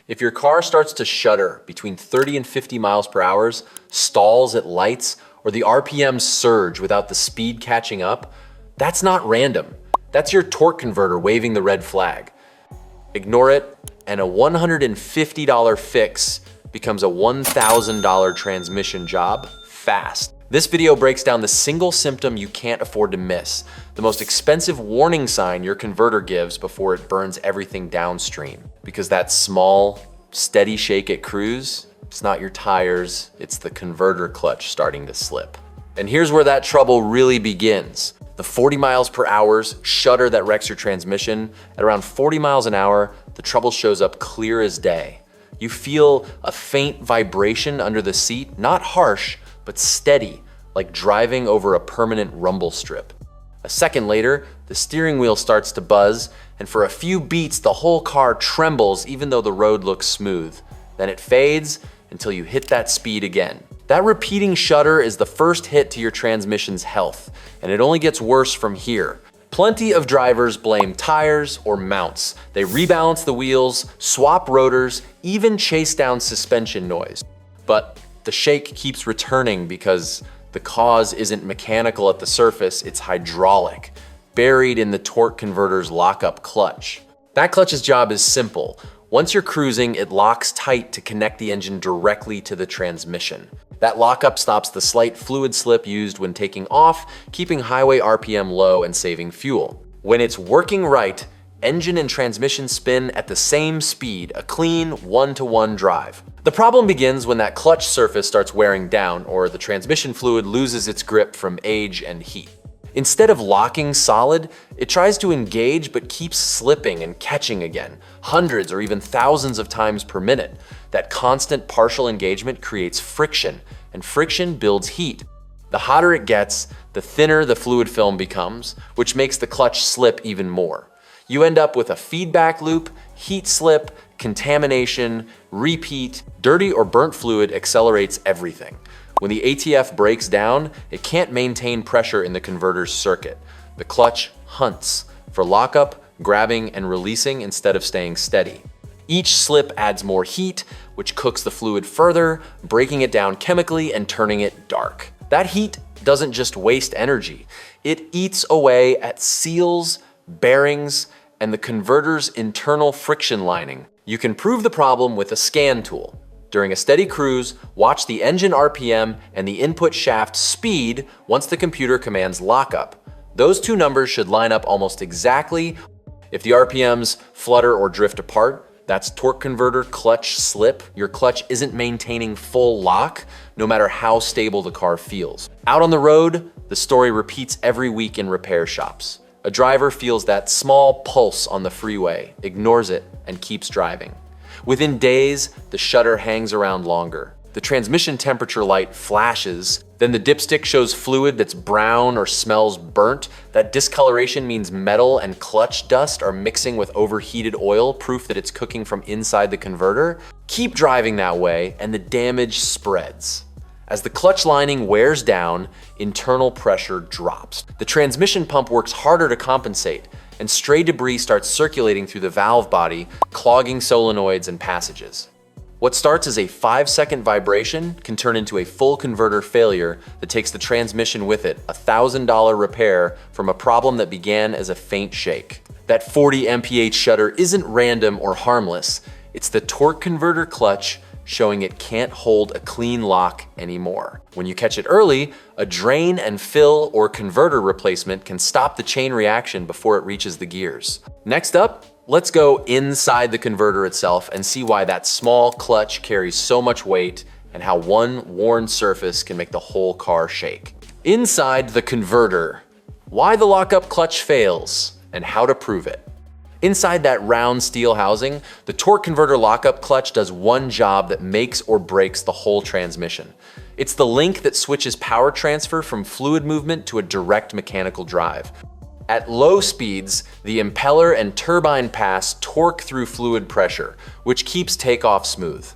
If your car starts to shudder between 30 and 50 miles per hour, stalls at lights, or the RPMs surge without the speed catching up, that's not random. That's your torque converter waving the red flag. Ignore it, and a $150 fix becomes a $1,000 transmission job fast. This video breaks down the single symptom you can't afford to miss, the most expensive warning sign your converter gives before it burns everything downstream. Because that small, steady shake at cruise, it's not your tires, it's the converter clutch starting to slip. And here's where that trouble really begins. The 40 miles per hour shudder that wrecks your transmission. At around 40 miles an hour, the trouble shows up clear as day. You feel a faint vibration under the seat, not harsh, but steady, like driving over a permanent rumble strip. A second later, the steering wheel starts to buzz, and for a few beats, the whole car trembles even though the road looks smooth. Then it fades until you hit that speed again. That repeating shudder is the first hit to your transmission's health, and it only gets worse from here. Plenty of drivers blame tires or mounts. They rebalance the wheels, swap rotors, even chase down suspension noise. But the shake keeps returning because the cause isn't mechanical at the surface, it's hydraulic, buried in the torque converter's lockup clutch. That clutch's job is simple. Once you're cruising, it locks tight to connect the engine directly to the transmission. That lockup stops the slight fluid slip used when taking off, keeping highway RPM low and saving fuel. When it's working right, engine and transmission spin at the same speed, a clean one-to-one drive. The problem begins when that clutch surface starts wearing down or the transmission fluid loses its grip from age and heat. Instead of locking solid, it tries to engage but keeps slipping and catching again, hundreds or even thousands of times per minute. That constant partial engagement creates friction, and friction builds heat. The hotter it gets, the thinner the fluid film becomes, which makes the clutch slip even more. You end up with a feedback loop, heat slip, contamination, repeat. Dirty or burnt fluid accelerates everything. When the ATF breaks down, it can't maintain pressure in the converter's circuit. The clutch hunts for lockup, grabbing, and releasing instead of staying steady. Each slip adds more heat, which cooks the fluid further, breaking it down chemically and turning it dark. That heat doesn't just waste energy. It eats away at seals, bearings, and the converter's internal friction lining. You can prove the problem with a scan tool. During a steady cruise, watch the engine RPM and the input shaft speed once the computer commands lockup. Those two numbers should line up almost exactly. If the RPMs flutter or drift apart, that's torque converter clutch slip. Your clutch isn't maintaining full lock, no matter how stable the car feels. Out on the road, the story repeats every week in repair shops. A driver feels that small pulse on the freeway, ignores it, and keeps driving. Within days, the shudder hangs around longer. The transmission temperature light flashes, then the dipstick shows fluid that's brown or smells burnt. That discoloration means metal and clutch dust are mixing with overheated oil, proof that it's cooking from inside the converter. Keep driving that way, and the damage spreads. As the clutch lining wears down, internal pressure drops. The transmission pump works harder to compensate, and stray debris starts circulating through the valve body, clogging solenoids and passages. What starts as a 5-second vibration can turn into a full converter failure that takes the transmission with it, a $1,000 repair from a problem that began as a faint shake. That 40 mph shudder isn't random or harmless. It's the torque converter clutch showing it can't hold a clean lock anymore. When you catch it early, a drain and fill or converter replacement can stop the chain reaction before it reaches the gears. Next up, let's go inside the converter itself and see why that small clutch carries so much weight and how one worn surface can make the whole car shake. Inside the converter, why the lockup clutch fails and how to prove it. Inside that round steel housing, the torque converter lockup clutch does one job that makes or breaks the whole transmission. It's the link that switches power transfer from fluid movement to a direct mechanical drive. At low speeds, the impeller and turbine pass torque through fluid pressure, which keeps takeoff smooth.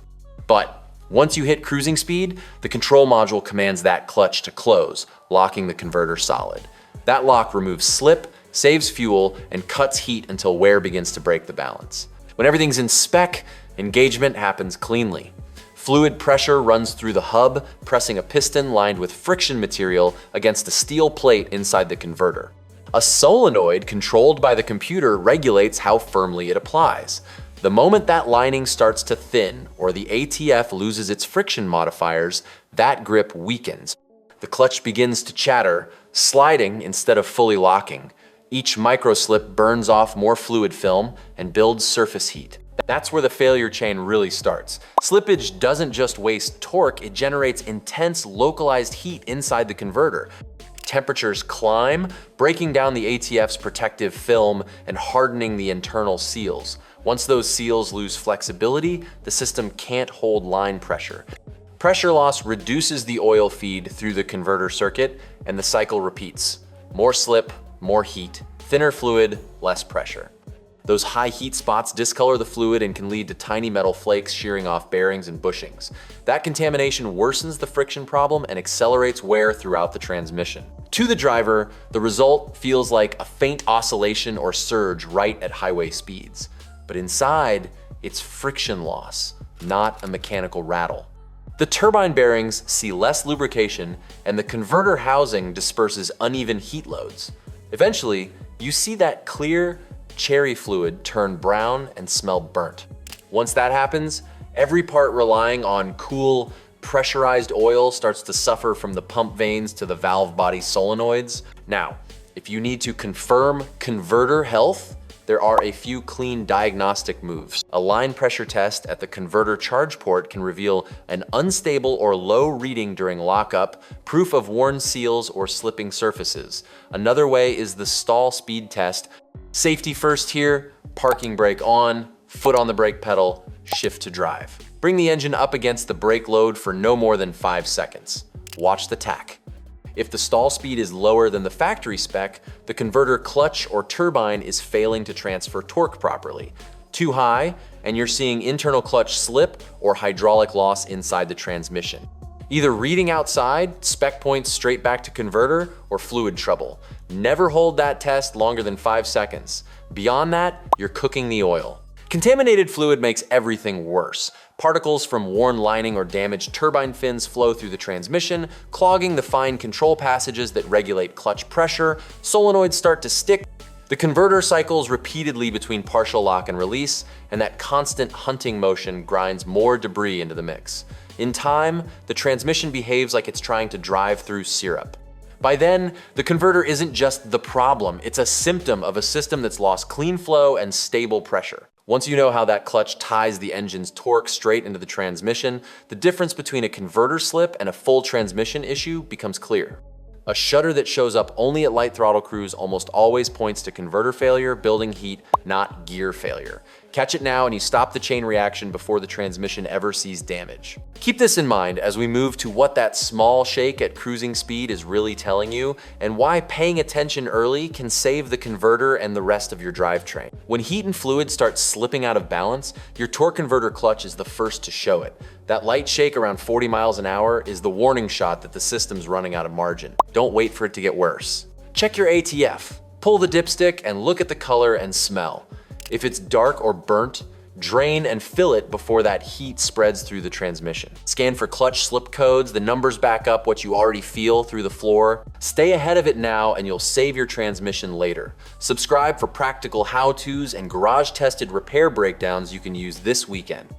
But once you hit cruising speed, the control module commands that clutch to close, locking the converter solid. That lock removes slip, saves fuel, and cuts heat until wear begins to break the balance. When everything's in spec Engagement happens cleanly. Fluid pressure runs through the hub, pressing a piston lined with friction material against a steel plate inside the converter. A solenoid controlled by the computer regulates how firmly it applies. The moment that lining starts to thin or the ATF loses its friction modifiers, that grip weakens. The clutch begins to chatter, sliding instead of fully locking. Each microslip burns off more fluid film and builds surface heat. That's where the failure chain really starts. Slippage doesn't just waste torque, it generates intense localized heat inside the converter. Temperatures climb, breaking down the ATF's protective film and hardening the internal seals. Once those seals lose flexibility, the system can't hold line pressure. Pressure loss reduces the oil feed through the converter circuit, and the cycle repeats. More slip, more heat, thinner fluid, less pressure. Those high heat spots discolor the fluid and can lead to tiny metal flakes shearing off bearings and bushings. That contamination worsens the friction problem and accelerates wear throughout the transmission. To the driver, the result feels like a faint oscillation or surge right at highway speeds. But inside, it's friction loss, not a mechanical rattle. The turbine bearings see less lubrication, and the converter housing disperses uneven heat loads. Eventually, you see that clear, cherry fluid turn brown and smell burnt. Once that happens, every part relying on cool, pressurized oil starts to suffer from the pump vanes to the valve body solenoids. Now, if you need to confirm converter health, there are a few clean diagnostic moves. A line pressure test at the converter charge port can reveal an unstable or low reading during lockup, proof of worn seals or slipping surfaces. Another way is the stall speed test. Safety first here, parking brake on, foot on the brake pedal, shift to drive. Bring the engine up against the brake load for no more than 5 seconds. Watch the tach. If the stall speed is lower than the factory spec, the converter clutch or turbine is failing to transfer torque properly. Too high, and you're seeing internal clutch slip or hydraulic loss inside the transmission. Either reading outside, spec points straight back to converter, or fluid trouble. Never hold that test longer than 5 seconds. Beyond that, you're cooking the oil. Contaminated fluid makes everything worse. Particles from worn lining or damaged turbine fins flow through the transmission, clogging the fine control passages that regulate clutch pressure. Solenoids start to stick. The converter cycles repeatedly between partial lock and release, and that constant hunting motion grinds more debris into the mix. In time, the transmission behaves like it's trying to drive through syrup. By then, the converter isn't just the problem, it's a symptom of a system that's lost clean flow and stable pressure. Once you know how that clutch ties the engine's torque straight into the transmission, the difference between a converter slip and a full transmission issue becomes clear. A shudder that shows up only at light throttle cruise almost always points to converter failure, building heat, not gear failure. Catch it now and you stop the chain reaction before the transmission ever sees damage. Keep this in mind as we move to what that small shake at cruising speed is really telling you, and why paying attention early can save the converter and the rest of your drivetrain. When heat and fluid start slipping out of balance, your torque converter clutch is the first to show it. That light shake around 40 miles an hour is the warning shot that the system's running out of margin. Don't wait for it to get worse. Check your ATF. Pull the dipstick and look at the color and smell. If it's dark or burnt, drain and fill it before that heat spreads through the transmission. Scan for clutch slip codes, the numbers back up what you already feel through the floor. Stay ahead of it now and you'll save your transmission later. Subscribe for practical how-tos and garage-tested repair breakdowns you can use this weekend.